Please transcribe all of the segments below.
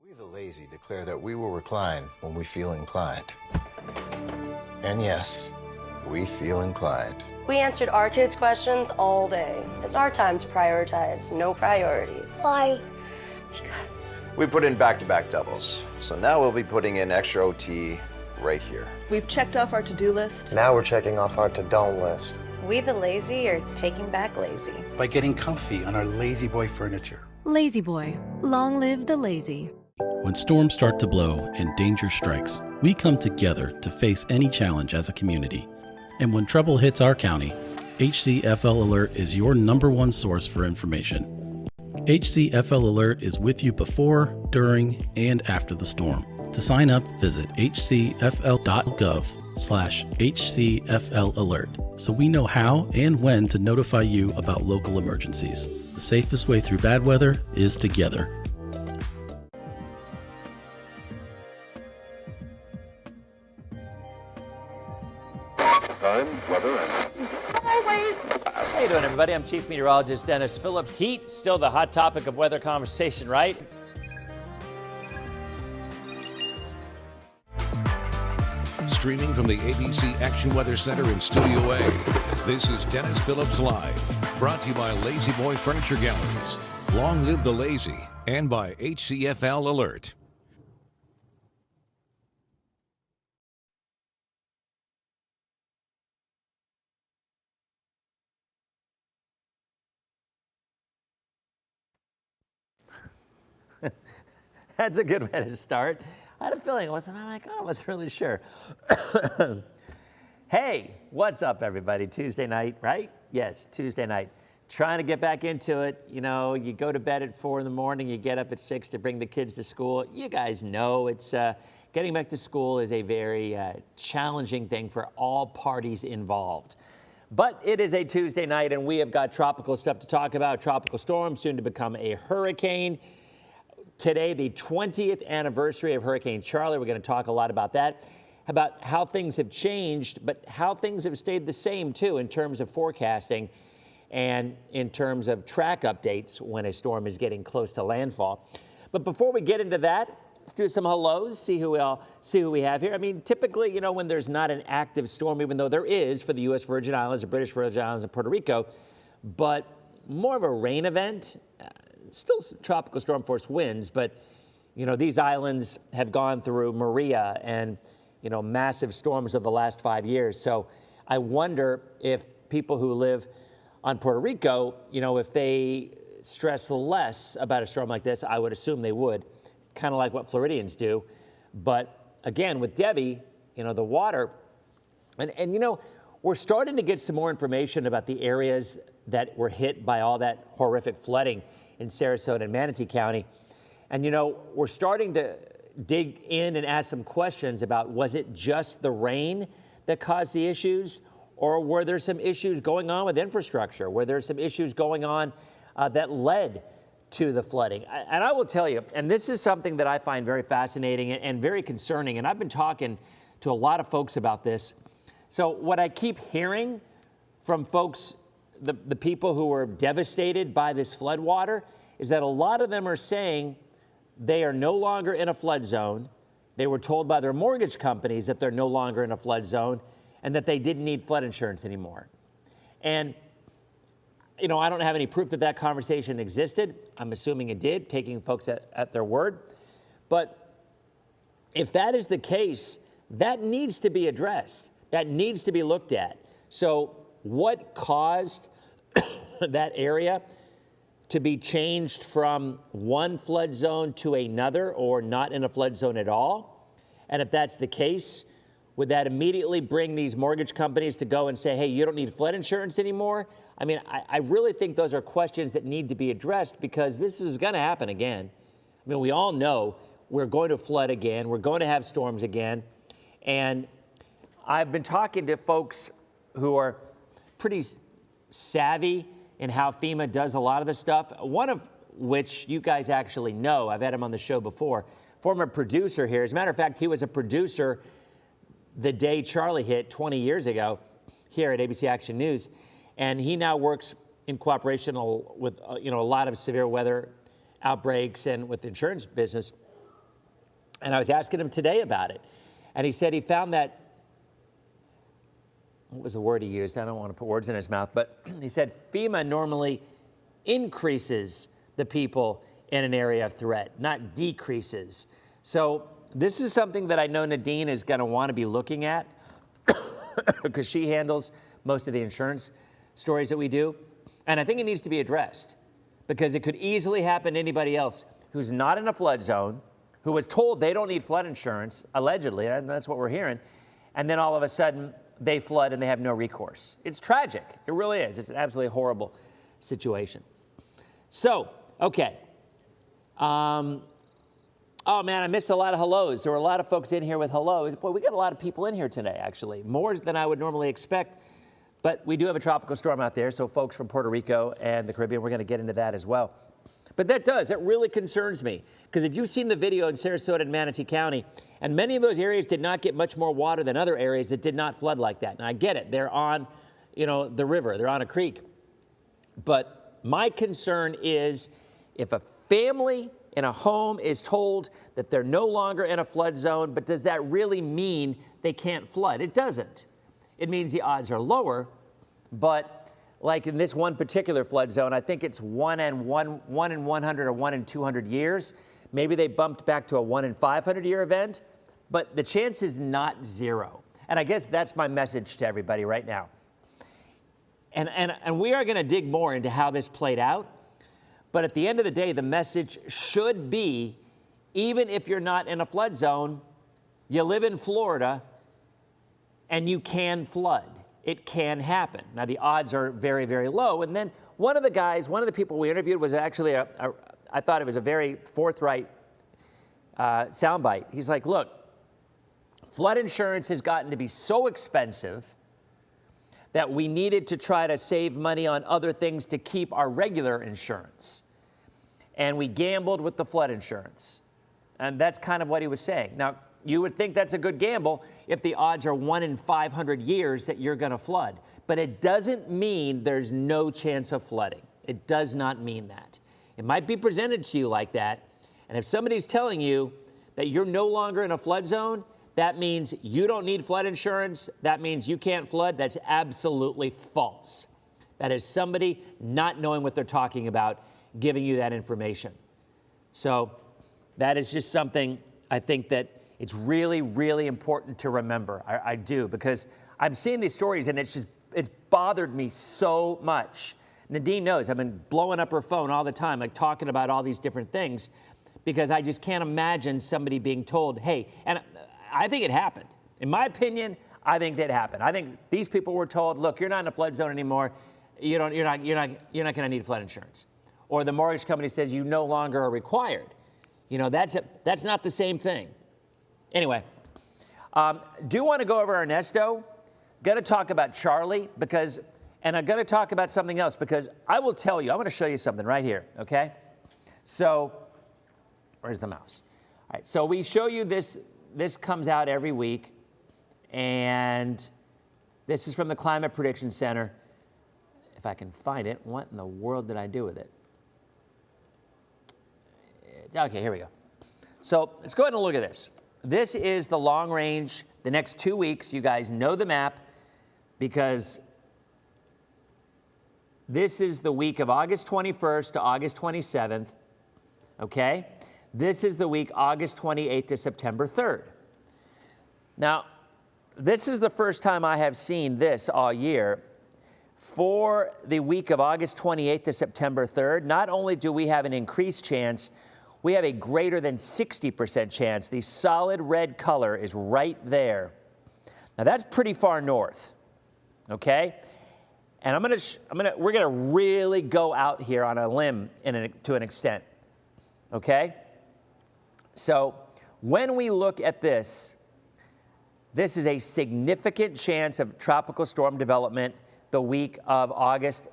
We the lazy declare that we will recline when we feel inclined. And yes, we feel inclined. We answered our kids' questions all day. It's our time to prioritize, no priorities. Why? Because we put in back-to-back doubles. So now we'll be putting in extra OT right here. We've checked off our to-do list. Now we're checking off our to-don't list. We the lazy are taking back lazy. By getting comfy on our Lazy Boy furniture. Lazy Boy, long live the lazy. When storms start to blow and danger strikes, we come together to face any challenge as a community. And when trouble hits our county, HCFL Alert is your #1 source for information. HCFL Alert is with you before, during, and after the storm. To sign up, visit hcfl.gov/HCFL Alert so we know how and when to notify you about local emergencies. The safest way through bad weather is together. Time, weather, and always. How you doing, everybody? I'm Chief Meteorologist Dennis Phillips. Heat, still the hot topic of weather conversation, right? Streaming from the ABC Action Weather Center in Studio A, this is Dennis Phillips Live, brought to you by Lazy Boy Furniture Galleries. Long live the lazy, and by HCFL Alert. That's a good way to start. I had a feeling, I wasn't really sure. Hey, what's up, everybody? Tuesday night, right? Yes, Tuesday night. Trying to get back into it. You know, you go to bed at 4 in the morning, you get up at 6 to bring the kids to school. You guys know it's getting back to school is a very challenging thing for all parties involved. But it is a Tuesday night, and we have got tropical stuff to talk about. Tropical storm, soon to become a hurricane. Today, the 20th anniversary of Hurricane Charley. We're going to talk a lot about that, about how things have changed, but how things have stayed the same, too, in terms of forecasting and in terms of track updates when a storm is getting close to landfall. But before we get into that, let's do some hellos, see who we have here. I mean, typically, you know, when there's not an active storm, even though there is for the U.S. Virgin Islands, the British Virgin Islands, and Puerto Rico, but more of a rain event. Still tropical storm force winds, but, you know, these islands have gone through Maria and, you know, massive storms over the last 5 years. So I wonder if people who live on Puerto Rico, you know, if they stress less about a storm like this. I would assume they would, kind of like what Floridians do. But again, with Debbie, you know, the water, and you know, we're starting to get some more information about the areas that were hit by all that horrific flooding in Sarasota and Manatee County. And, you know, we're starting to dig in and ask some questions about, was it just the rain that caused the issues? Or were there some issues going on with infrastructure? Were there some issues going on that led to the flooding? And I will tell you, and this is something that I find very fascinating and very concerning, and I've been talking to a lot of folks about this. So what I keep hearing from folks, the people who were devastated by this flood water, is that a lot of them are saying they are no longer in a flood zone. They were told by their mortgage companies that they're no longer in a flood zone and that they didn't need flood insurance anymore. And, you know, I don't have any proof that that conversation existed. I'm assuming it did, taking folks at their word. But if that is the case, that needs to be addressed. That needs to be looked at. So what caused that area to be changed from one flood zone to another, or not in a flood zone at all? And if that's the case, would that immediately bring these mortgage companies to go and say, hey, you don't need flood insurance anymore? I mean, I really think those are questions that need to be addressed, because this is going to happen again. I mean, we all know we're going to flood again. We're going to have storms again. And I've been talking to folks who are pretty savvy in how FEMA does a lot of this stuff, one of which you guys actually know. I've had him on the show before, former producer here. As a matter of fact, he was a producer the day Charley hit 20 years ago here at ABC Action News. And he now works in cooperation with, you know, a lot of severe weather outbreaks and with the insurance business. And I was asking him today about it. And he said he found that, what was the word he used? I don't want to put words in his mouth, but he said FEMA normally increases the people in an area of threat, not decreases. So this is something that I know Nadine is going to want to be looking at because she handles most of the insurance stories that we do. And I think it needs to be addressed because it could easily happen to anybody else who's not in a flood zone, who was told they don't need flood insurance, allegedly, and that's what we're hearing, and then all of a sudden they flood and they have no recourse. It's tragic. It really is. It's an absolutely horrible situation. So, okay. Oh, man, I missed a lot of hellos. There were a lot of folks in here with hellos. Boy, we got a lot of people in here today, actually, more than I would normally expect. But we do have a tropical storm out there, so folks from Puerto Rico and the Caribbean, we're going to get into that as well. But that really concerns me, because if you've seen the video in Sarasota and Manatee County, and many of those areas did not get much more water than other areas that did not flood like that. Now, I get it. They're on, the river. They're on a creek. But my concern is if a family in a home is told that they're no longer in a flood zone, but does that really mean they can't flood? It doesn't. It means the odds are lower, but like in this one particular flood zone, I think it's 1 in 100 or 1 in 200 years. Maybe they bumped back to a 1 in 500 year event, but the chance is not zero. And I guess that's my message to everybody right now. And we are going to dig more into how this played out. But at the end of the day, the message should be, even if you're not in a flood zone, you live in Florida and you can flood. It can happen. Now, the odds are very, very low. And then one of the people we interviewed was actually I thought it was a very forthright soundbite. He's like, look, flood insurance has gotten to be so expensive that we needed to try to save money on other things to keep our regular insurance. And we gambled with the flood insurance. And that's kind of what he was saying. Now, you would think that's a good gamble if the odds are 1 in 500 years that you're going to flood. But it doesn't mean there's no chance of flooding. It does not mean that. It might be presented to you like that. And if somebody's telling you that you're no longer in a flood zone, that means you don't need flood insurance. That means you can't flood. That's absolutely false. That is somebody not knowing what they're talking about giving you that information. So that is just something I think that it's really, really important to remember. I do, because I'm seeing these stories and it's bothered me so much. Nadine knows I've been blowing up her phone all the time, like talking about all these different things, because I just can't imagine somebody being told, hey, and I think it happened. In my opinion, I think that happened. I think these people were told, look, you're not in a flood zone anymore. You're not going to need flood insurance. Or the mortgage company says you no longer are required. That's not the same thing. Anyway, do want to go over Ernesto. Going to talk about Charley and I'm going to talk about something else because I will tell you, I'm going to show you something right here, okay? So, where's the mouse? All right, so we show you this. This comes out every week, and this is from the Climate Prediction Center. If I can find it, what in the world did I do with it? Okay, here we go. So let's go ahead and look at this. This is the long range, the next 2 weeks. You guys know the map because this is the week of August 21st to August 27th, okay? This is the week August 28th to September 3rd. Now, this is the first time I have seen this all year. For the week of August 28th to September 3rd, not only do we have an increased chance, we have a greater than 60% chance. The solid red color is right there. Now that's pretty far north, okay? And we're gonna really go out here on a limb to an extent, okay? So when we look at this, this is a significant chance of tropical storm development the week of August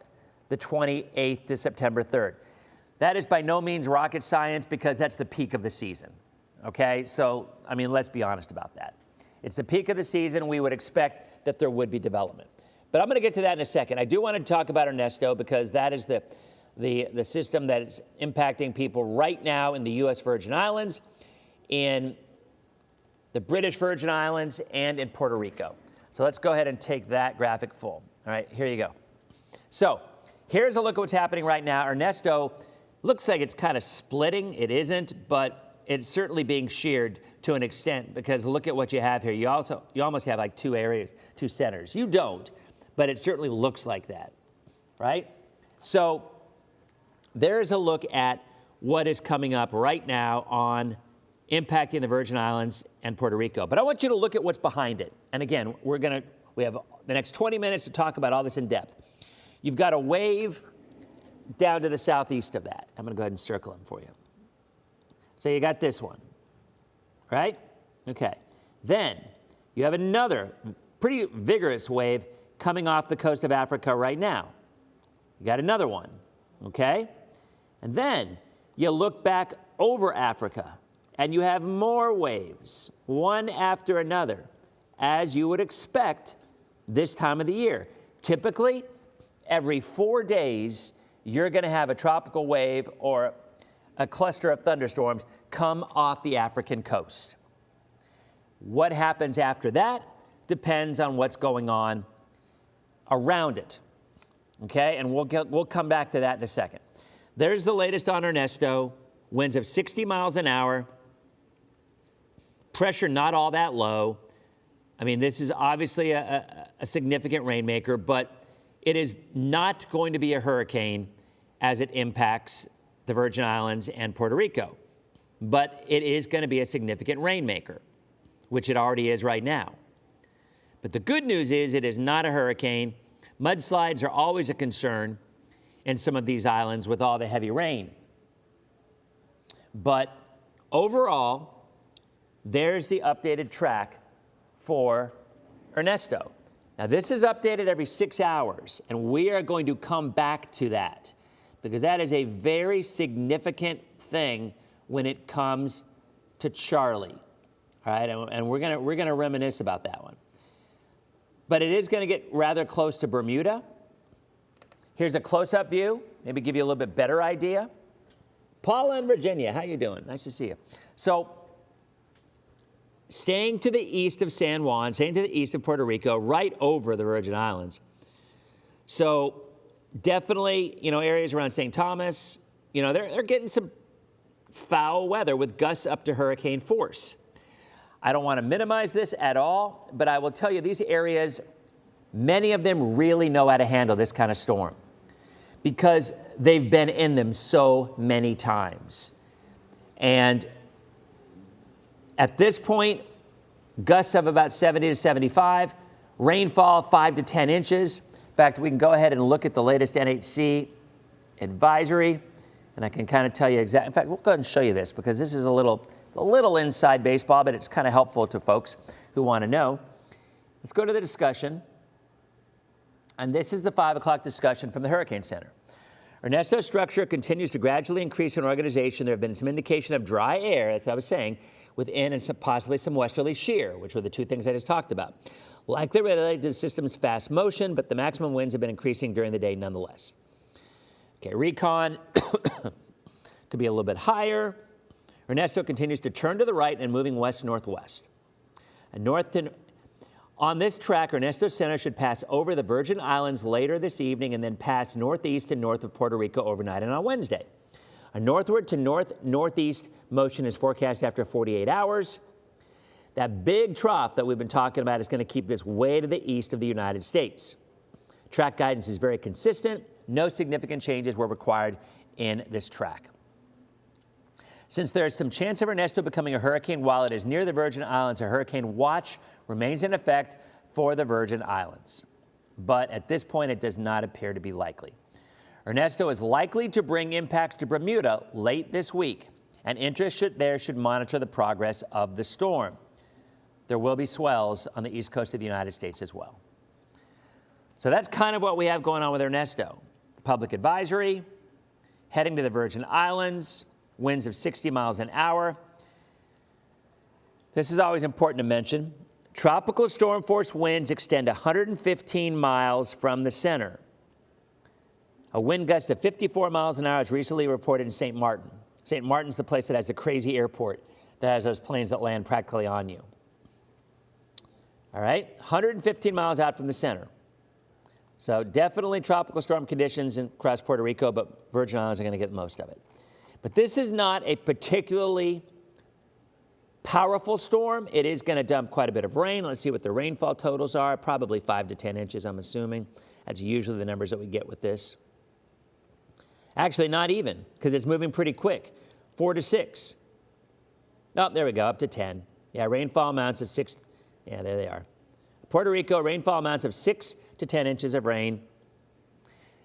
the 28th to September 3rd. That is by no means rocket science because that's the peak of the season, okay? So, I mean, let's be honest about that. It's the peak of the season. We would expect that there would be development. But I'm going to get to that in a second. I do want to talk about Ernesto because that is the system that is impacting people right now in the U.S. Virgin Islands, in the British Virgin Islands, and in Puerto Rico. So let's go ahead and take that graphic full. All right, here you go. So here's a look at what's happening right now. Ernesto looks like it's kind of splitting. It isn't, but it's certainly being sheared to an extent, because look at what you have here. You almost have like two areas, two centers. You don't, but it certainly looks like that, right? So there's a look at what is coming up right now on impacting the Virgin Islands and Puerto Rico. But I want you to look at what's behind it. And again, we have the next 20 minutes to talk about all this in depth. You've got a wave down to the southeast of that. I'm going to go ahead and circle them for you. So you got this one, right? Okay. Then you have another pretty vigorous wave coming off the coast of Africa right now. You got another one, okay? And then you look back over Africa, and you have more waves, one after another, as you would expect this time of the year. Typically, every 4 days, you're going to have a tropical wave or a cluster of thunderstorms come off the African coast. What happens after that depends on what's going on around it, okay? And we'll come back to that in a second. There's the latest on Ernesto, winds of 60 miles an hour, pressure not all that low. I mean, this is obviously a significant rainmaker, but it is not going to be a hurricane as it impacts the Virgin Islands and Puerto Rico. But it is going to be a significant rainmaker, which it already is right now. But the good news is it is not a hurricane. Mudslides are always a concern in some of these islands with all the heavy rain. But overall, there's the updated track for Ernesto. Now, this is updated every 6 hours, and we are going to come back to that because that is a very significant thing when it comes to Charley. All right, and we're gonna reminisce about that one. But it is going to get rather close to Bermuda. Here's a close-up view, maybe give you a little bit better idea. Paula in Virginia, how you doing? Nice to see you. So, staying to the east of San Juan, staying to the east of Puerto Rico, right over the Virgin Islands. So, definitely, areas around St. Thomas, they're getting some foul weather with gusts up to hurricane force. I don't want to minimize this at all, but I will tell you these areas, many of them really know how to handle this kind of storm because they've been in them so many times. And at this point, gusts of about 70 to 75, rainfall 5 to 10 inches. In fact, we can go ahead and look at the latest NHC advisory, and I can kind of tell you exactly. In fact, we'll go ahead and show you this because this is a little inside baseball, but it's kind of helpful to folks who want to know. Let's go to the discussion. And this is the 5 o'clock discussion from the Hurricane Center. Ernesto's structure continues to gradually increase in organization. There have been some indication of dry air, as I was saying, within and possibly some westerly shear, which were the two things I just talked about. Likely related to the system's fast motion, but the maximum winds have been increasing during the day nonetheless. Okay, recon could be a little bit higher. Ernesto continues to turn to the right and moving west-northwest. And on this track, Ernesto Center should pass over the Virgin Islands later this evening and then pass northeast and north of Puerto Rico overnight and on Wednesday. A northward to north-northeast motion is forecast after 48 hours. That big trough that we've been talking about is going to keep this way to the east of the United States. Track guidance is very consistent. No significant changes were required in this track. Since there is some chance of Ernesto becoming a hurricane while it is near the Virgin Islands, a hurricane watch remains in effect for the Virgin Islands. But at this point, it does not appear to be likely. Ernesto is likely to bring impacts to Bermuda late this week, and interest should monitor the progress of the storm. There will be swells on the east coast of the United States as well. So that's kind of what we have going on with Ernesto. Public advisory, heading to the Virgin Islands, winds of 60 miles an hour. This is always important to mention. Tropical storm force winds extend 115 miles from the center. A wind gust of 54 miles an hour is recently reported in St. Martin. St. Martin's the place that has the crazy airport that has those planes that land practically on you. All right, 115 miles out from the center. So definitely tropical storm conditions across Puerto Rico, but Virgin Islands are going to get most of it. But this is not a particularly powerful storm. It is going to dump quite a bit of rain. Let's see what the rainfall totals are. Probably 5 to 10 inches, I'm assuming. That's usually the numbers that we get with this. Actually, not even, because it's moving pretty quick. 4 to 6. Oh, there we go, up to 10. Yeah, rainfall amounts of 6. Yeah, there they are. Puerto Rico, rainfall amounts of 6 to 10 inches of rain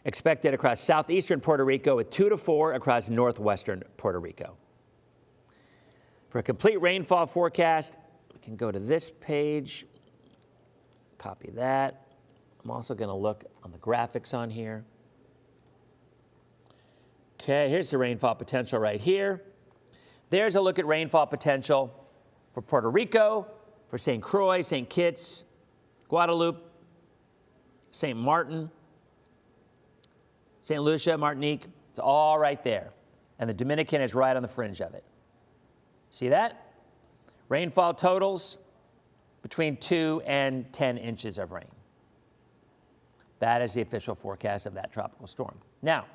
expected across southeastern Puerto Rico, with 2 to 4 across northwestern Puerto Rico. For a complete rainfall forecast, we can go to this page, copy that. I'm also going to look on the graphics on here. Okay, here's the rainfall potential right here. There's a look at rainfall potential for Puerto Rico, for St. Croix, St. Kitts, Guadeloupe, St. Martin, St. Lucia, Martinique. It's all right there. And the Dominican is right on the fringe of it. See that? Rainfall totals between 2 and 10 inches of rain. That is the official forecast of that tropical storm. Now,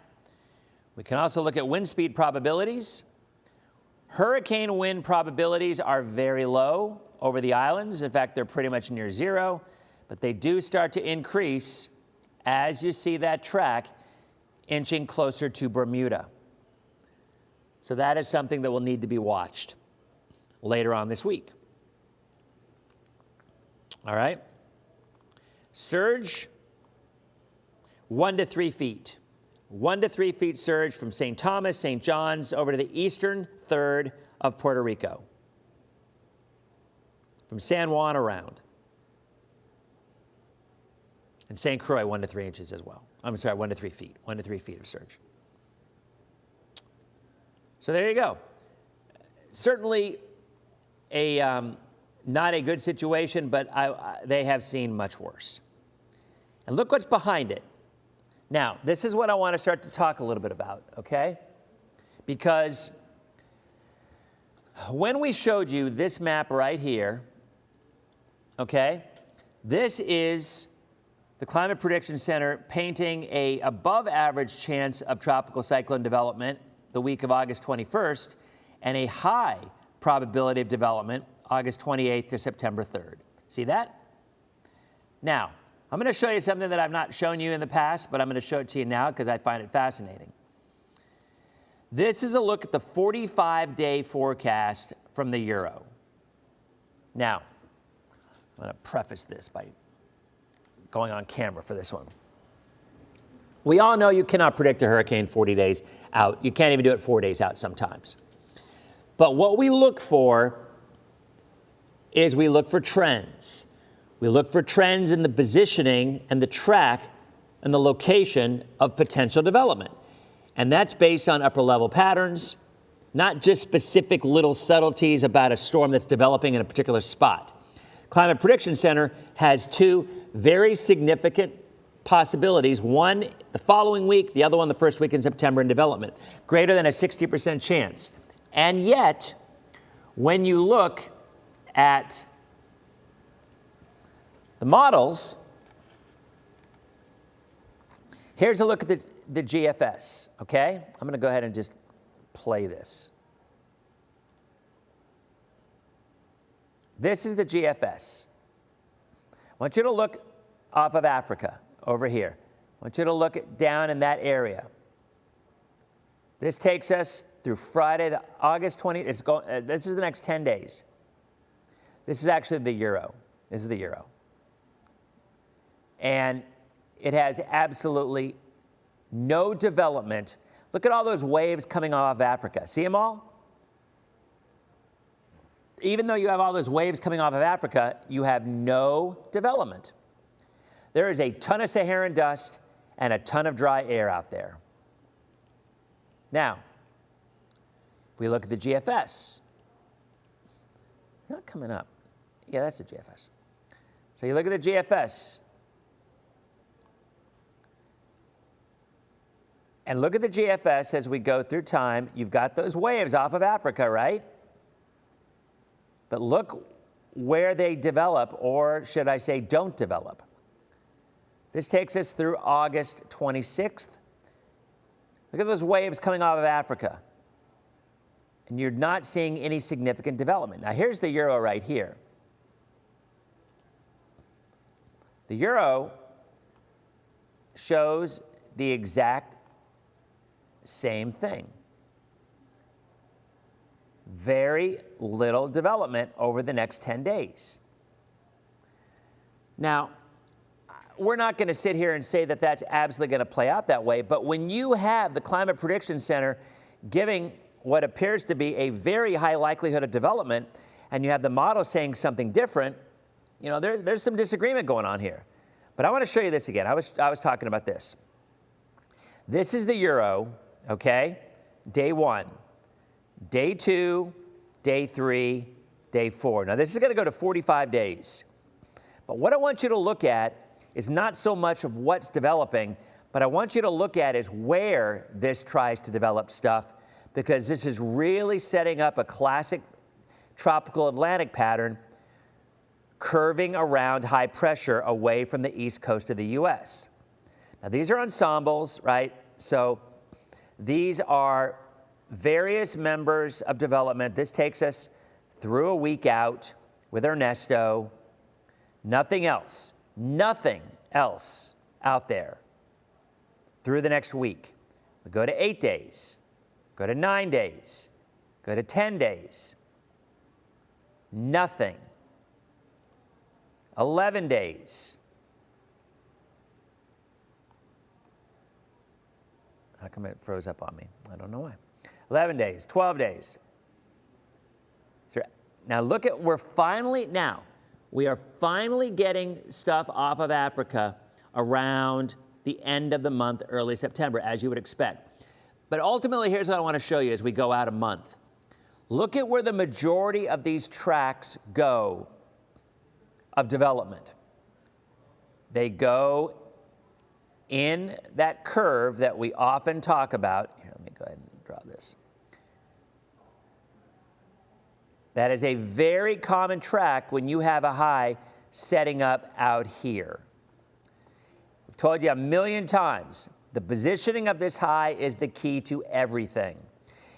we can also look at wind speed probabilities. Hurricane wind probabilities are very low over the islands. In fact, they're pretty much near zero, but they do start to increase as you see that track inching closer to Bermuda. So that is something that will need to be watched later on this week. All right. Surge, 1 to 3 feet. 1 to 3 feet surge from St. Thomas, St. John's, over to the eastern third of Puerto Rico. From San Juan around. And St. Croix, 1 to 3 inches as well. I'm sorry, 1 to 3 feet. 1 to 3 feet of surge. So there you go. Certainly not a good situation, but they have seen much worse. And look what's behind it. Now, this is what I want to start to talk a little bit about, okay? Because when we showed you this map right here, okay, this is the Climate Prediction Center painting a above average chance of tropical cyclone development the week of August 21st and a high probability of development August 28th to September 3rd. See that? Now, I'm going to show you something that I've not shown you in the past, but I'm going to show it to you now because I find it fascinating. This is a look at the 45-day forecast from the Euro. Now, I'm going to preface this by going on camera for this one. We all know you cannot predict a hurricane 40 days out. You can't even do it 4 days out sometimes. But what we look for is we look for trends. We look for trends in the positioning and the track and the location of potential development. And that's based on upper level patterns, not just specific little subtleties about a storm that's developing in a particular spot. Climate Prediction Center has 2 very significant possibilities, one the following week, the other one the first week in September in development, greater than a 60% chance. And yet, when you look at the models, here's a look at the GFS, okay? I'm going to go ahead and just play this. This is the GFS. I want you to look off of Africa, over here. I want you to look down in that area. This takes us through Friday, the August 20th. This is the next 10 days. This is actually the Euro. This is the Euro. And it has absolutely no development. Look at all those waves coming off of Africa. See them all? Even though you have all those waves coming off of Africa, you have no development. There is a ton of Saharan dust and a ton of dry air out there. Now, if we look at the GFS, it's not coming up. Yeah, that's the GFS. So you look at the GFS, and look at the GFS as we go through time. You've got those waves off of Africa, right? But look where they develop, or should I say don't develop. This takes us through August 26th. Look at those waves coming off of Africa. And you're not seeing any significant development. Now here's the Euro right here. The Euro shows the exact same thing. Very little development over the next 10 days. Now, we're not going to sit here and say that that's absolutely going to play out that way, but when you have the Climate Prediction Center giving what appears to be a very high likelihood of development, and you have the model saying something different, you know, there's some disagreement going on here. But I want to show you this again. I was talking about this. This is the Euro, okay? Day 1. Day 2, day 3, day 4. Now, this is going to go to 45 days. But what I want you to look at is not so much of what's developing, but I want you to look at is where this tries to develop stuff, because this is really setting up a classic tropical Atlantic pattern curving around high pressure away from the east coast of the U.S. Now, these are ensembles, right? So these are various members of development. This takes us through a week out with Ernesto. Nothing else out there through the next week. We go to 8 days, go to 9 days, go to 10 days. Nothing. 11 days. How come it froze up on me? I don't know why. 11 days, 12 days. Now look at, we are finally getting stuff off of Africa around the end of the month, early September, as you would expect. But ultimately, here's what I want to show you as we go out a month. Look at where the majority of these tracks go of development. They go in that curve that we often talk about. Here, let me go ahead and draw this. That is a very common track when you have a high setting up out here. I've told you a million times, the positioning of this high is the key to everything.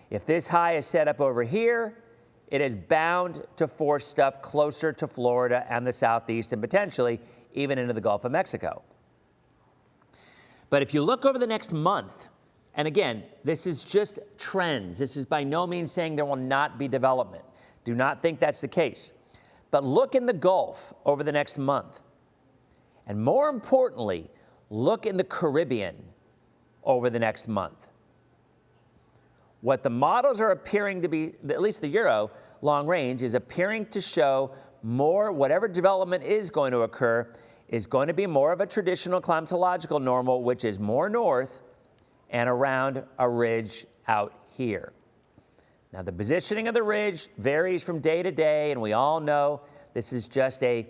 If this high is set up over here, it is bound to force stuff closer to Florida and the Southeast and potentially even into the Gulf of Mexico. But if you look over the next month, and again, this is just trends. This is by no means saying there will not be development. Do not think that's the case. But look in the Gulf over the next month. And more importantly, look in the Caribbean over the next month. What the models are appearing to be, at least the Euro long range, is appearing to show more, whatever development is going to occur, is going to be more of a traditional climatological normal, which is more north and around a ridge out here. Now, the positioning of the ridge varies from day to day, and we all know this is just a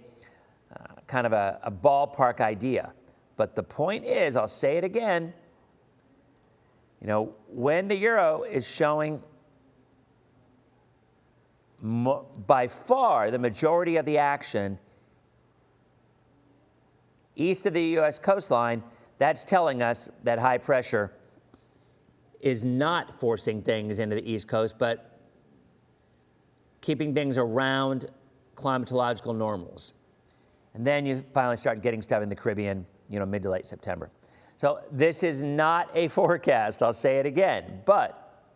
kind of a ballpark idea. But the point is, I'll say it again, you know, when the Euro is showing by far the majority of the action east of the U.S. coastline, that's telling us that high pressure is not forcing things into the East Coast, but keeping things around climatological normals. And then you finally start getting stuff in the Caribbean, you know, mid to late September. So this is not a forecast, I'll say it again, but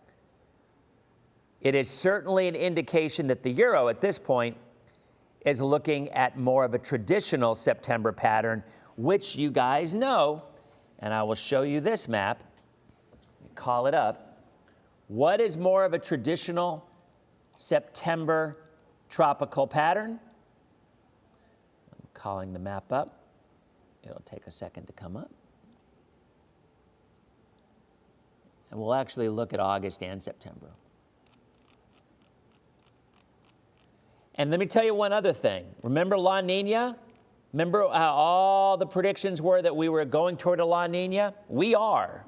it is certainly an indication that the Euro at this point is looking at more of a traditional September pattern, which you guys know, and I will show you this map. Call it up. What is more of a traditional September tropical pattern? I'm calling the map up. It'll take a second to come up. And we'll actually look at August and September. And let me tell you one other thing. Remember La Nina? Remember how all the predictions were that we were going toward a La Nina? We are.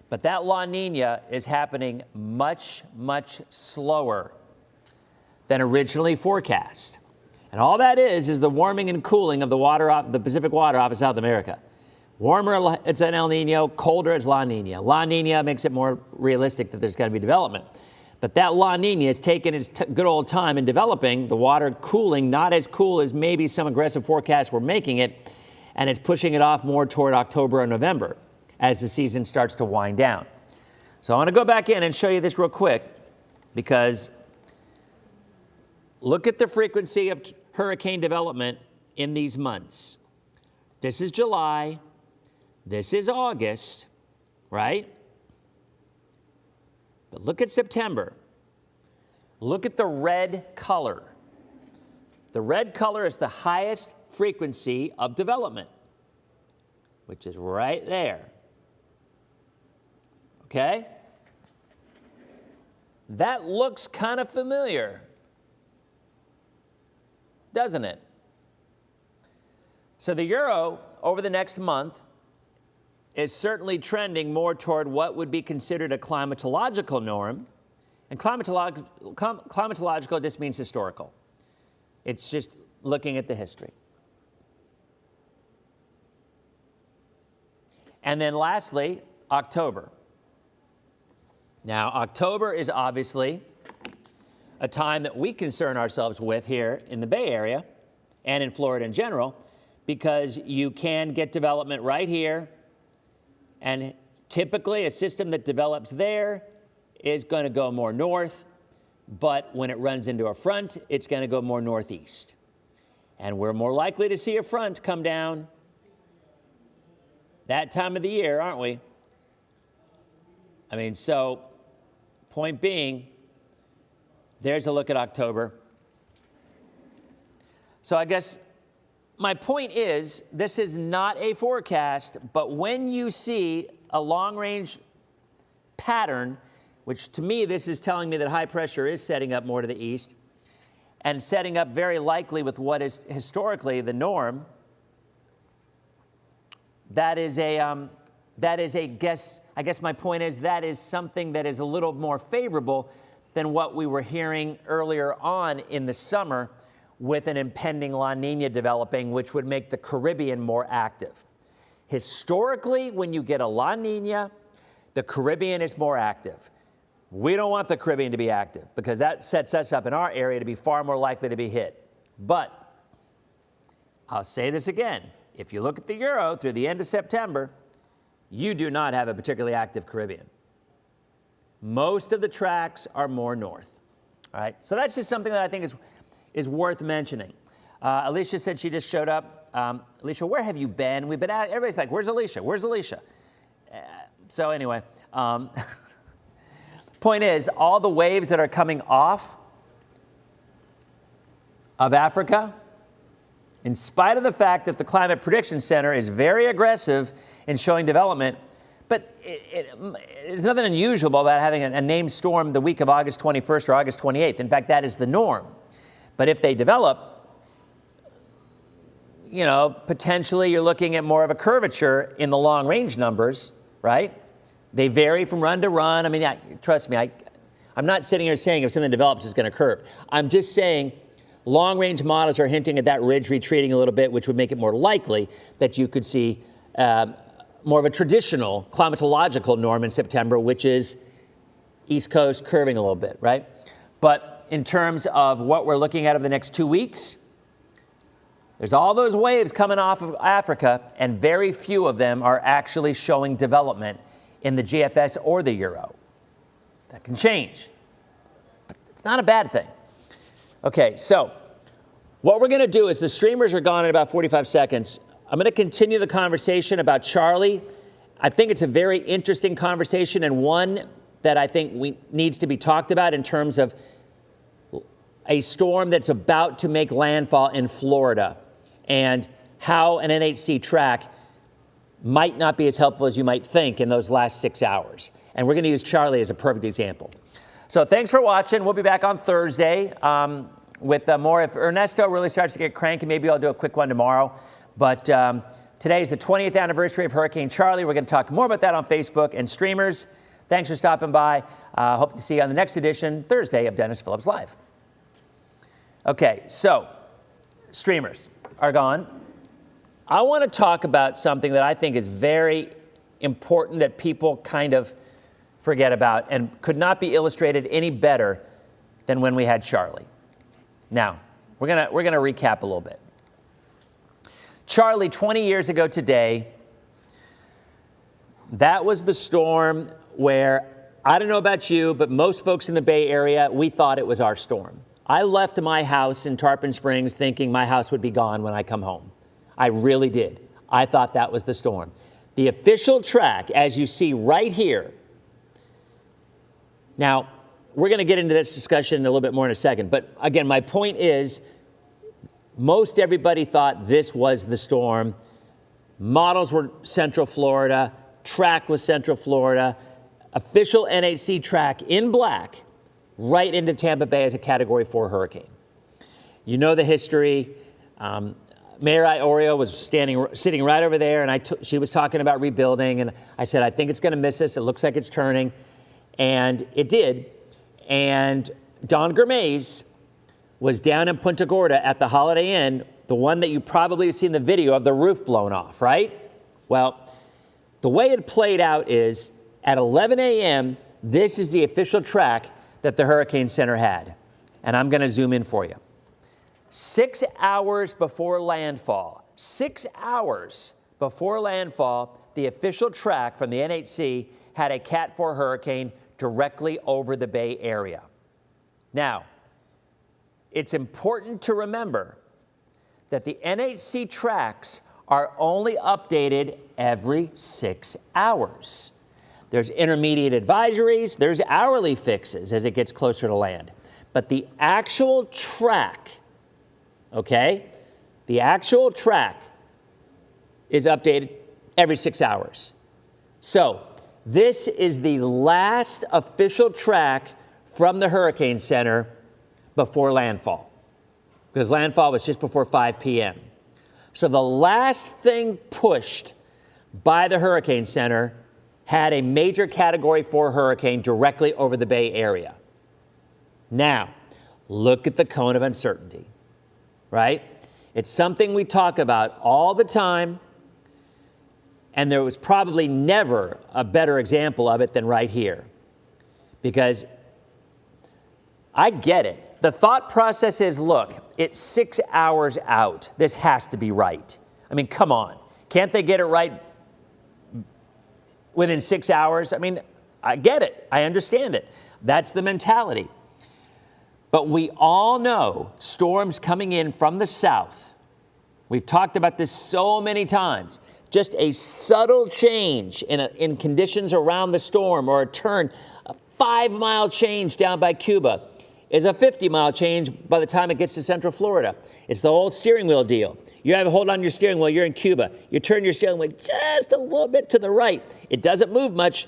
But that La Nina is happening much, much slower than originally forecast. And all that is the warming and cooling of the water off the Pacific water off of South America. Warmer, it's an El Nino. Colder, it's La Nina. La Nina makes it more realistic that there's going to be development. But that La Nina has taken its good old time in developing, the water cooling, not as cool as maybe some aggressive forecasts were making it, and it's pushing it off more toward October or November as the season starts to wind down. So I want to go back in and show you this real quick, because look at the frequency of hurricane development in these months. This is July. This is August, right? But look at September. Look at the red color. The red color is the highest frequency of development, which is right there. Okay? That looks kind of familiar, doesn't it? So the euro over the next month is certainly trending more toward what would be considered a climatological norm. And climatological just means historical. It's just looking at the history. And then lastly, October. Now, October is obviously a time that we concern ourselves with here in the Bay Area and in Florida in general, because you can get development right here. And typically, a system that develops there is going to go more north, but when it runs into a front, it's going to go more northeast. And we're more likely to see a front come down that time of the year, aren't we? I mean, so point being, there's a look at October. So I guess my point is, this is not a forecast, but when you see a long-range pattern, which to me, this is telling me that high pressure is setting up more to the east and setting up very likely with what is historically the norm, that is a guess. I guess my point is that is something that is a little more favorable than what we were hearing earlier on in the summer with an impending La Nina developing, which would make the Caribbean more active. Historically, when you get a La Nina, the Caribbean is more active. We don't want the Caribbean to be active because that sets us up in our area to be far more likely to be hit. But I'll say this again. If you look at the euro through the end of September, you do not have a particularly active Caribbean. Most of the tracks are more north. All right, so that's just something that I think is worth mentioning. Alicia said she just showed up. Alicia, where have you been? We've been out, everybody's like, where's Alicia? Where's Alicia? So anyway, point is, all the waves that are coming off of Africa, in spite of the fact that the Climate Prediction Center is very aggressive in showing development, but there's nothing unusual about having a named storm the week of August 21st or August 28th. In fact, that is the norm. But if they develop, you know, potentially you're looking at more of a curvature in the long-range numbers, right? They vary from run to run. I mean, trust me, I'm not sitting here saying if something develops, it's going to curve. I'm just saying long-range models are hinting at that ridge retreating a little bit, which would make it more likely that you could see more of a traditional climatological norm in September, which is East Coast curving a little bit, right? But in terms of what we're looking at over the next 2 weeks, there's all those waves coming off of Africa, and very few of them are actually showing development in the GFS or the euro. That can change, but it's not a bad thing. Okay, so what we're going to do is the streamers are gone in about 45 seconds. I'm going to continue the conversation about Charley. I think it's a very interesting conversation and one that I think needs to be talked about in terms of a storm that's about to make landfall in Florida and how an NHC track might not be as helpful as you might think in those last 6 hours. And we're going to use Charley as a perfect example. So thanks for watching. We'll be back on Thursday with more. If Ernesto really starts to get cranky, maybe I'll do a quick one tomorrow. But today is the 20th anniversary of Hurricane Charley. We're going to talk more about that on Facebook. And streamers, thanks for stopping by. Hope to see you on the next edition, Thursday, of Dennis Phillips Live. Okay, so streamers are gone. I want to talk about something that I think is very important that people kind of forget about and could not be illustrated any better than when we had Charley. Now, we're gonna recap a little bit. Charley, 20 years ago today, that was the storm where, I don't know about you, but most folks in the Bay Area, we thought it was our storm. I left my house in Tarpon Springs thinking my house would be gone when I come home. I really did. I thought that was the storm. The official track, as you see right here. Now, we're going to get into this discussion a little bit more in a second. But again, my point is, most everybody thought this was the storm. Models were Central Florida. Track was Central Florida. Official NHC track in black, right into Tampa Bay as a Category 4 hurricane. You know the history. Mayor Iorio was sitting right over there, and she was talking about rebuilding, and I said, I think it's going to miss us. It looks like it's turning, and it did. And Don Germais was down in Punta Gorda at the Holiday Inn, the one that you probably have seen the video of the roof blown off, right? Well, the way it played out is at 11 a.m., this is the official track that the Hurricane Center had. And I'm going to zoom in for you. 6 hours before landfall, 6 hours before landfall, the official track from the NHC had a Cat 4 hurricane directly over the Bay Area. Now, it's important to remember that the NHC tracks are only updated every 6 hours. There's intermediate advisories, there's hourly fixes as it gets closer to land. But the actual track, okay, the actual track is updated every 6 hours. So this is the last official track from the Hurricane Center before landfall, because landfall was just before 5 p.m. So the last thing pushed by the Hurricane Center had a major Category 4 hurricane directly over the Bay Area. Now, look at the cone of uncertainty, right? It's something we talk about all the time, and there was probably never a better example of it than right here. Because I get it. The thought process is, look, it's 6 hours out. This has to be right. I mean, come on. Can't they get it right within 6 hours? I mean, I get it. I understand it. That's the mentality. But we all know storms coming in from the south. We've talked about this so many times. Just a subtle change in conditions around the storm, or a turn, a 5-mile change down by Cuba is a 50-mile change by the time it gets to Central Florida. It's the old steering wheel deal. You have a hold on your steering wheel, you're in Cuba. You turn your steering wheel just a little bit to the right. It doesn't move much,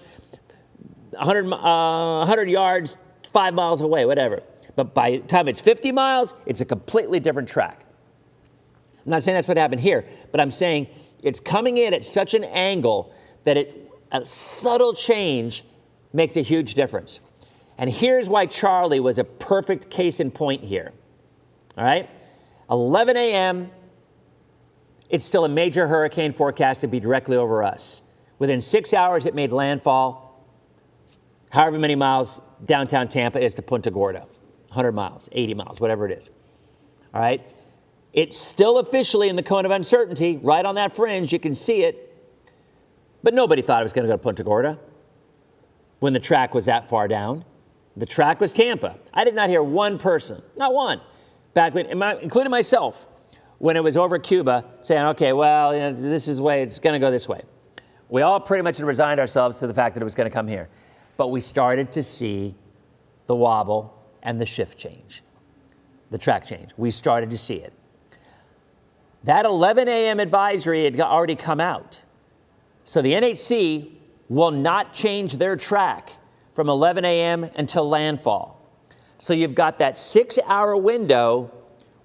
100 yards, 5 miles away, whatever. But by the time it's 50 miles, it's a completely different track. I'm not saying that's what happened here, but I'm saying it's coming in at such an angle that a subtle change makes a huge difference. And here's why Charley was a perfect case in point here. All right? 11 a.m., it's still a major hurricane forecast to be directly over us. Within 6 hours, it made landfall, however many miles downtown Tampa is to Punta Gorda. 100 miles, 80 miles, whatever it is. All right? It's still officially in the cone of uncertainty, right on that fringe. You can see it. But nobody thought it was going to go to Punta Gorda when the track was that far down. The track was Tampa. I did not hear one person, not one, back when, including myself, when it was over Cuba, saying, okay, well, this is the way, it's going to go this way. We all pretty much resigned ourselves to the fact that it was going to come here. But we started to see the wobble and the shift change, the track change. We started to see it. That 11 a.m. advisory had already come out. So the NHC will not change their track from 11 a.m. until landfall. So you've got that 6-hour window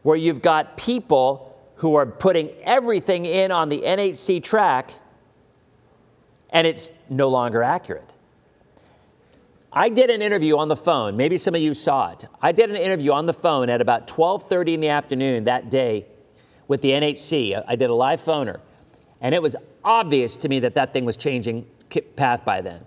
where you've got people who are putting everything in on the NHC track, and it's no longer accurate. I did an interview on the phone. Maybe some of you saw it. I did an interview on the phone at about 12:30 in the afternoon that day with the NHC. I did a live phoner, and it was obvious to me that that thing was changing path by then.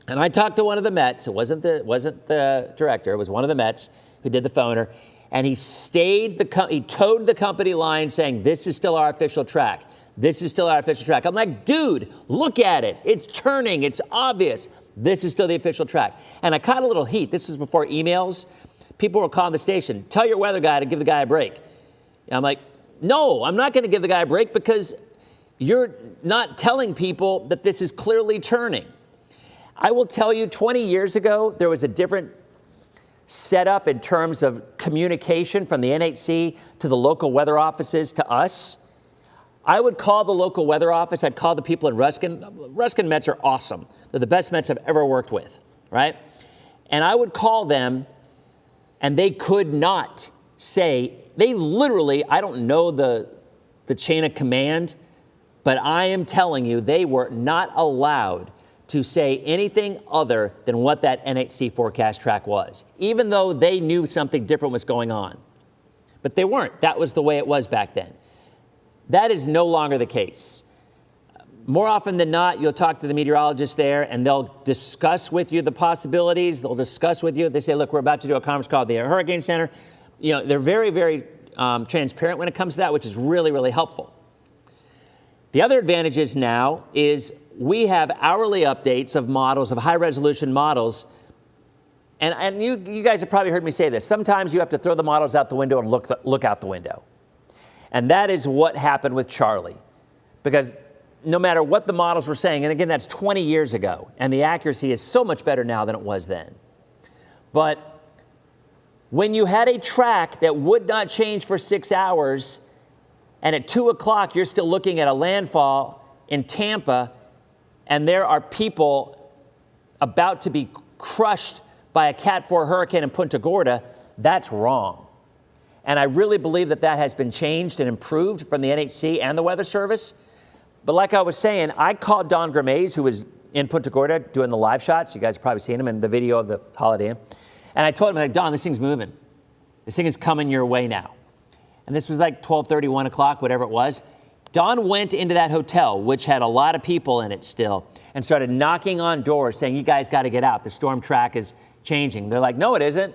And I talked to one of the Mets. It wasn't the director. It was one of the Mets who did the phoner. And he he towed the company line saying, this is still our official track. This is still our official track. I'm like, dude, look at it. It's turning. It's obvious. This is still the official track. And I caught a little heat. This was before emails. People were calling the station. Tell your weather guy to give the guy a break. And I'm like, no, I'm not going to give the guy a break because you're not telling people that this is clearly turning. I will tell you, 20 years ago, there was a different setup in terms of communication from the NHC to the local weather offices to us. I would call the local weather office. I'd call the people in Ruskin. Ruskin Mets are awesome. They're the best Mets I've ever worked with, right? And I would call them, and they could not say, they literally, I don't know the chain of command, but I am telling you, they were not allowed to say anything other than what that NHC forecast track was, even though they knew something different was going on. But they weren't. That was the way it was back then. That is no longer the case. More often than not, you'll talk to the meteorologist there, and they'll discuss with you the possibilities. They'll discuss with you. They say, look, we're about to do a conference call at the Hurricane Center. You know, they're very, very transparent when it comes to that, which is really, really helpful. The other advantages now is we have hourly updates of models, of high-resolution models. And you guys have probably heard me say this. Sometimes you have to throw the models out the window and look out the window. And that is what happened with Charley. Because no matter what the models were saying, and again, that's 20 years ago, and the accuracy is so much better now than it was then. But when you had a track that would not change for 6 hours, and at 2 o'clock you're still looking at a landfall in Tampa, and there are people about to be crushed by a Cat 4 hurricane in Punta Gorda, that's wrong. And I really believe that that has been changed and improved from the NHC and the Weather Service. But like I was saying, I called Don Gramez, who was in Punta Gorda doing the live shots. You guys have probably seen him in the video of the Holiday Inn. And I told him, like, Don, this thing's moving. This thing is coming your way now. And this was like 12:30, 1 o'clock, whatever it was. Don went into that hotel, which had a lot of people in it still, and started knocking on doors saying, you guys got to get out. The storm track is changing. They're like, no, it isn't.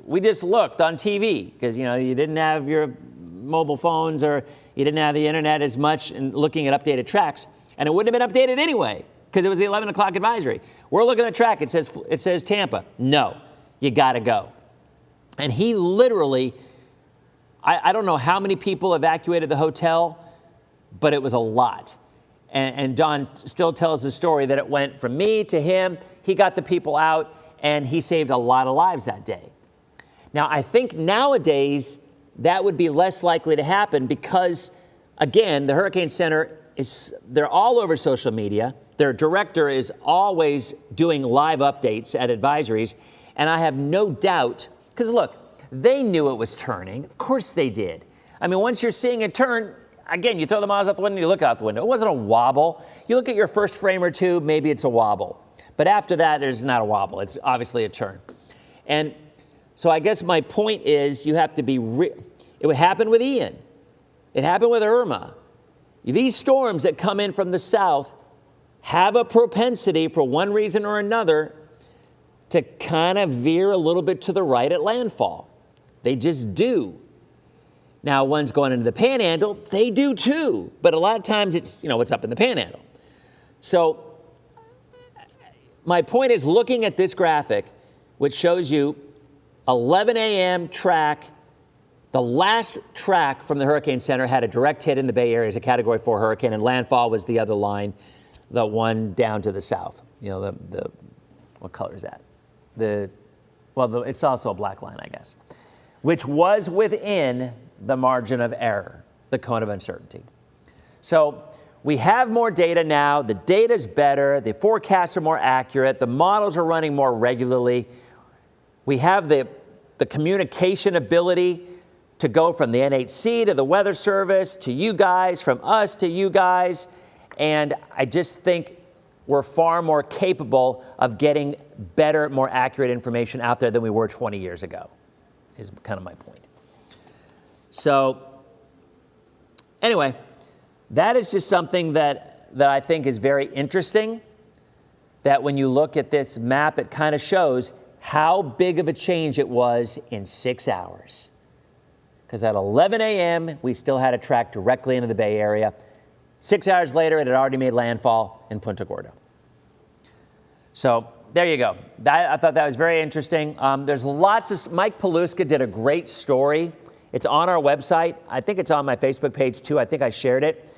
We just looked on TV because, you know, you didn't have your mobile phones or you didn't have the internet as much and looking at updated tracks. And it wouldn't have been updated anyway because it was the 11 o'clock advisory. We're looking at the track. It says Tampa. No, you got to go. And he literally, I don't know how many people evacuated the hotel, but it was a lot. And Don still tells the story that it went from me to him. He got the people out, and he saved a lot of lives that day. Now, I think nowadays that would be less likely to happen because, again, the Hurricane Center they're all over social media. Their director is always doing live updates at advisories. And I have no doubt, because look, they knew it was turning. Of course they did. I mean, once you're seeing it turn, again, you throw the models out the window, you look out the window. It wasn't a wobble. You look at your first frame or two, maybe it's a wobble. But after that, there's not a wobble. It's obviously a turn. And so I guess my point is you have to be it would happen with Ian. It happened with Irma. These storms that come in from the south have a propensity for one reason or another to kind of veer a little bit to the right at landfall. They just do. Now, ones going into the panhandle, they do too. But a lot of times it's, you know, what's up in the panhandle. So my point is looking at this graphic, which shows you 11 a.m. track. The last track from the Hurricane Center had a direct hit in the Bay Area as a Category 4 hurricane, and landfall was the other line, the one down to the south. You know, the what color is that? It's also a black line, I guess, which was within the margin of error, the cone of uncertainty. So we have more data now. The data's better. The forecasts are more accurate. The models are running more regularly. We have the communication ability to go from the NHC to the Weather Service to you guys, from us to you guys. And I just think we're far more capable of getting better, more accurate information out there than we were 20 years ago, is kind of my point. So anyway, that is just something that I think is very interesting, that when you look at this map, it kind of shows how big of a change it was in 6 hours. Because at 11 a.m., we still had a track directly into the Bay Area. 6 hours later, it had already made landfall in Punta Gorda. So there you go. I thought that was very interesting. There's lots of, Mike Paluska did a great story. It's on our website. I think it's on my Facebook page too. I think I shared it.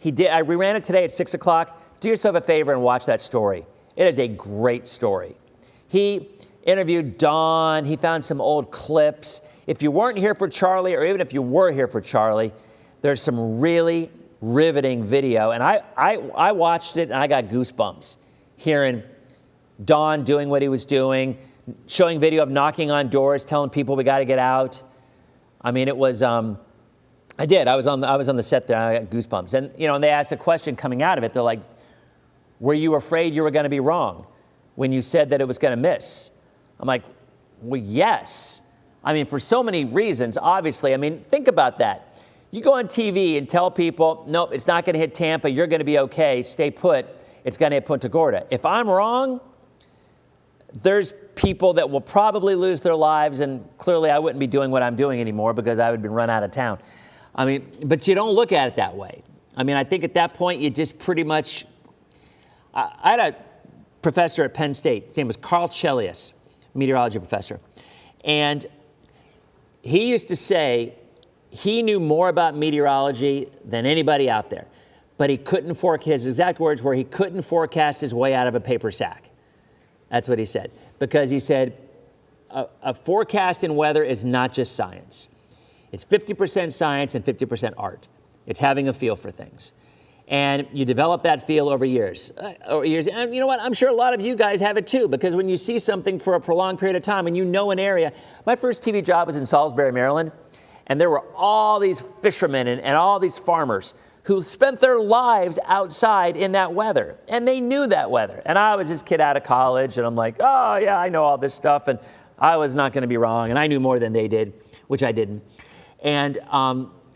We ran it today at 6 o'clock. Do yourself a favor and watch that story. It is a great story. He interviewed Dawn. He found some old clips. If you weren't here for Charley, or even if you were here for Charley, there's some really riveting video. And I watched it and I got goosebumps hearing Don doing what he was doing, showing video of knocking on doors, telling people we got to get out. I mean, it was, I was on the set there, and I got goosebumps. And, you know, and they asked a question coming out of it. They're like, were you afraid you were going to be wrong when you said that it was going to miss? I'm like, well, yes. I mean, for so many reasons, obviously. I mean, think about that. You go on TV and tell people, nope, it's not going to hit Tampa. You're going to be okay. Stay put. It's going to hit Punta Gorda. If I'm wrong, there's people that will probably lose their lives, and clearly I wouldn't be doing what I'm doing anymore because I would have been run out of town. I mean, but you don't look at it that way. I mean, I think at that point you just pretty much, I had a professor at Penn State. His name was Carl Chelius, meteorology professor. And he used to say he knew more about meteorology than anybody out there, but he couldn't forecast, his exact words were he couldn't forecast his way out of a paper sack. That's what he said. Because he said, a forecast in weather is not just science. It's 50% science and 50% art. It's having a feel for things. And you develop that feel over years. And you know what? I'm sure a lot of you guys have it too, because when you see something for a prolonged period of time and you know an area. My first TV job was in Salisbury, Maryland, and there were all these fishermen and all these farmers who spent their lives outside in that weather, and they knew that weather. And I was this kid out of college, and I'm like, oh yeah, I know all this stuff, and I was not gonna be wrong, and I knew more than they did, which I didn't. And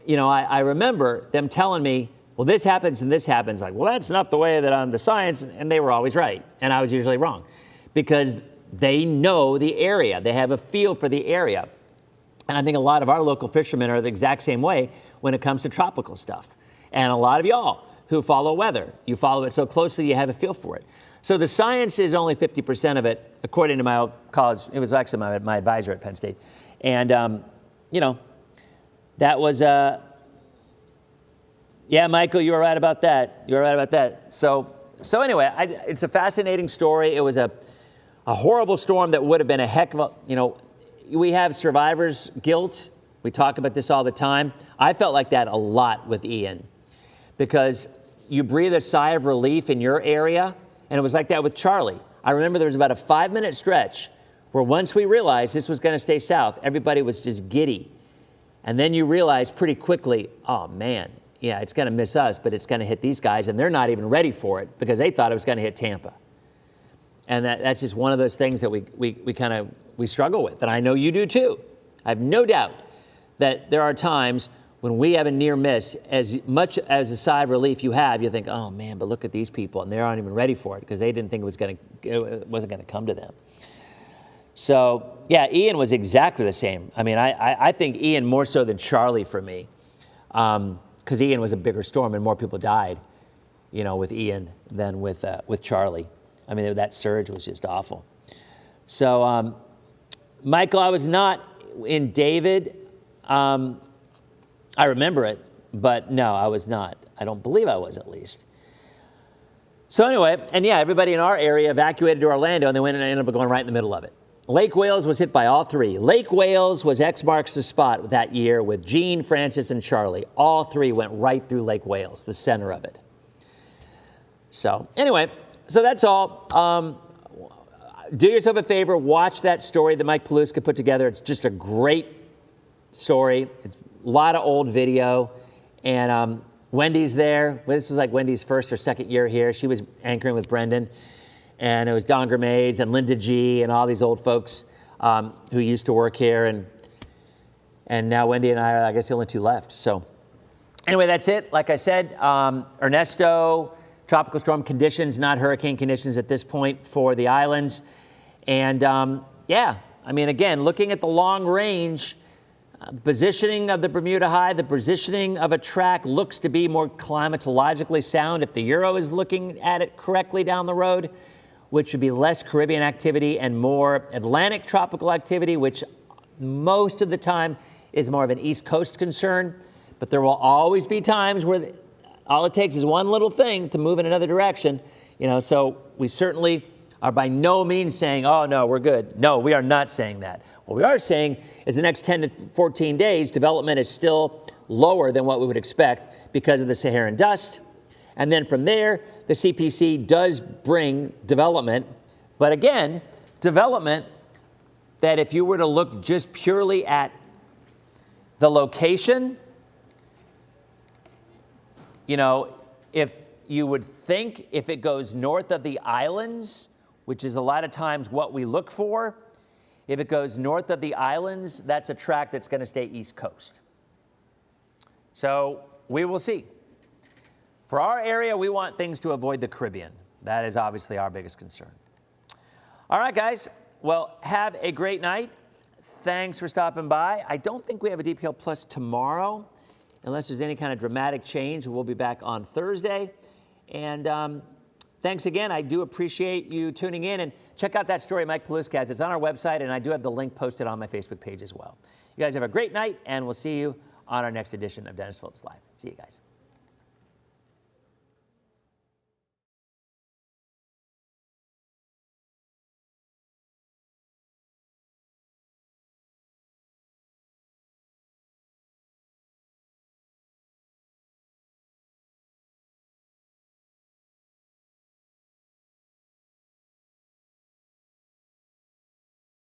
you know, I remember them telling me, well, this happens and this happens. Like, well, that's not the way that I'm the science, and they were always right, and I was usually wrong, because they know the area. They have a feel for the area. And I think a lot of our local fishermen are the exact same way when it comes to tropical stuff. And a lot of y'all who follow weather, you follow it so closely you have a feel for it. So the science is only 50% of it, according to my old college. It was actually my advisor at Penn State. And, you know, that was, yeah, Michael, you were right about that. You were right about that. So anyway, it's a fascinating story. It was a horrible storm that would have been a heck of a, you know, we have survivor's guilt. We talk about this all the time. I felt like that a lot with Ian, because you breathe a sigh of relief in your area, and it was like that with Charley. I remember there was about a 5-minute stretch where once we realized this was going to stay south, everybody was just giddy. And then you realize pretty quickly, oh man, yeah, it's going to miss us, but it's going to hit these guys, and they're not even ready for it because they thought it was going to hit Tampa. And that's just one of those things that we struggle with, and I know you do too. I have no doubt that there are times when we have a near miss, as much as a sigh of relief you have, you think, oh man, but look at these people, and they aren't even ready for it because they didn't think it wasn't going to come to them. So yeah, Ian was exactly the same. I mean, I think Ian more so than Charley for me, because Ian was a bigger storm and more people died, you know, with Ian than with Charley. I mean, that surge was just awful. So, Michael, I was not in David. I remember it, but no, I was not. I don't believe I was, at least. So anyway, and yeah, everybody in our area evacuated to Orlando, and they went and ended up going right in the middle of it. Lake Wales was hit by all three. Lake Wales was X marks the spot that year with Gene, Francis, and Charley. All three went right through Lake Wales, the center of it. So anyway, so that's all. Do yourself a favor, watch that story that Mike Paluska put together. It's just a great story. It's a lot of old video. And Wendy's there. This was like Wendy's first or second year here. She was anchoring with Brendan. And it was Don Gramades and Linda G and all these old folks who used to work here. And now Wendy and I are, I guess, the only two left. So Anyway, that's it. Like I said, Ernesto, tropical storm conditions, not hurricane conditions at this point for the islands. And yeah, I mean, again, looking at the long range, positioning of the Bermuda High, the positioning of a track looks to be more climatologically sound if the Euro is looking at it correctly down the road, which would be less Caribbean activity and more Atlantic tropical activity, which most of the time is more of an East Coast concern. But there will always be times where all it takes is one little thing to move in another direction. So we certainly are by no means saying, oh, no, we're good. No, we are not saying that. What we are saying is the next 10 to 14 days, development is still lower than what we would expect because of the Saharan dust. And then from there, the CPC does bring development. But again, development that if you were to look just purely at the location, if you would think if it goes north of the islands, which is a lot of times what we look for, if it goes north of the islands, that's a track that's going to stay East Coast. So we will see. For our area, we want things to avoid the Caribbean. That is obviously our biggest concern. All right, guys. Well, have a great night. Thanks for stopping by. I don't think we have a DPL Plus tomorrow, unless there's any kind of dramatic change. We'll be back on Thursday. And thanks again. I do appreciate you tuning in. And check out that story Mike Paluska has. It's on our website, and I do have the link posted on my Facebook page as well. You guys have a great night, and we'll see you on our next edition of Dennis Phillips Live. See you guys.